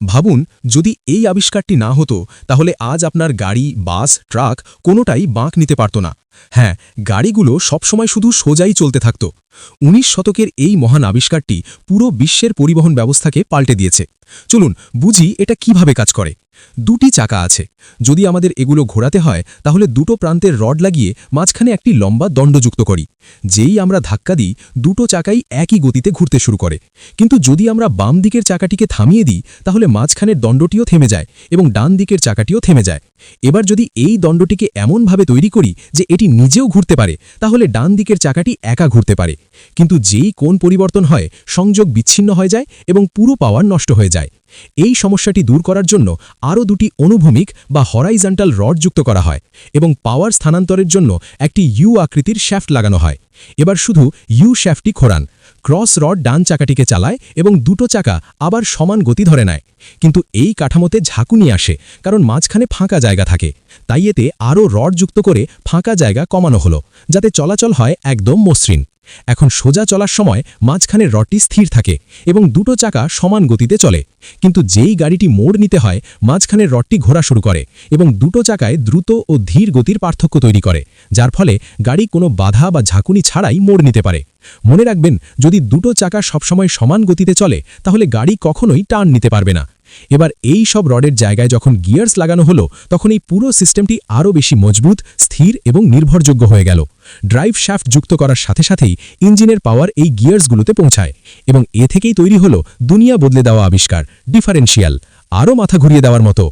ভাবুন, যদি এই আবিষ্কারটি না হতো তাহলে আজ আপনার গাড়ি, বাস, ট্রাক কোনোটাই বাঁক নিতে পারত না। হ্যাঁ, গাড়িগুলো সবসময় শুধু সোজাই চলতে থাকত। ১৯ শতকের এই মহান আবিষ্কারটি পুরো বিশ্বের পরিবহন ব্যবস্থাকে পাল্টে দিয়েছে। চলুন বুঝি এটা কিভাবে কাজ করে। দুটি চাকা আছে। যদি আমাদের এগুলো ঘোরাতে হয় তাহলে দুটো প্রান্তের রড লাগিয়ে মাঝখানে একটি লম্বা দণ্ড যুক্ত করি। যেই আমরা ধাক্কা দিই, দুটো চাকাই একই গতিতে ঘুরতে শুরু করে। কিন্তু যদি আমরা বাম দিকের চাকাটিকে থামিয়ে দিই তাহলে মাঝখানের দণ্ডটিও থেমে যায় এবং ডান দিকের চাকাটিও থেমে যায়। এবার যদি এই দণ্ডটিকে এমনভাবে তৈরি করি যে এটি নিজেও ঘুরতে পারে, তাহলে ডান দিকের চাকাটি একা ঘুরতে পারে। কিন্তু যেই কোণ পরিবর্তন হয়, সংযোগ বিচ্ছিন্ন হয়ে যায় এবং পুরো পাওয়ার নষ্ট হয়ে যায়। এই সমস্যাটি দূর করার জন্য আরও দুটি অনুভূমিক বা হরাইজন্টাল রড যুক্ত করা হয় এবং পাওয়ার স্থানান্তরের জন্য একটি ইউ আকৃতির শ্যাফট লাগানো হয়। এবার শুধু ইউ শ্যাফটটি ঘোরান। ক্রস রড ডান চাকাটিকে চালায় এবং দুটো চাকা আবার সমান গতি ধরে নেয়। কিন্তু এই কাঠামোতে ঝাঁকুনি আসে, কারণ মাঝখানে ফাঁকা জায়গা থাকে। তাই এতে আরও রড যুক্ত করে ফাঁকা জায়গা কমানো হলো, যাতে চলাচল হয় একদম মসৃণ। এখন সোজা চলার সময় মাঝখানের রডটি স্থির থাকে এবং দুটো চাকা সমান গতিতে চলে। কিন্তু যেই গাড়িটি মোড় নিতে হয়, মাঝখানের রডটি ঘোরা শুরু করে এবং দুটো চাকায় দ্রুত ও ধীর গতির পার্থক্য তৈরি করে, যার ফলে গাড়ি কোনো বাধা বা ঝাঁকুনি ছাড়াই মোড় নিতে পারে। মনে রাখবেন, যদি দুটো চাকা সবসময় সমান গতিতে চলে তাহলে গাড়ি কখনোই টার্ন নিতে পারবে না। এবার এই সব রডের জায়গায় যখন গিয়ার্স লাগানো হলো, তখন এই পুরো সিস্টেমটি আরও বেশি মজবুত, স্থির এবং নির্ভরযোগ্য হয়ে গেল। ড্রাইভ শ্যাফট যুক্ত করার সাথে সাথেই ইঞ্জিনের পাওয়ার এই গিয়ার্সগুলোতে পৌঁছায় এবং এ থেকেই তৈরি হলো দুনিয়া বদলে দেওয়া আবিষ্কার, ডিফারেনশিয়াল, আরও মাথা ঘুরিয়ে দেওয়ার মতো।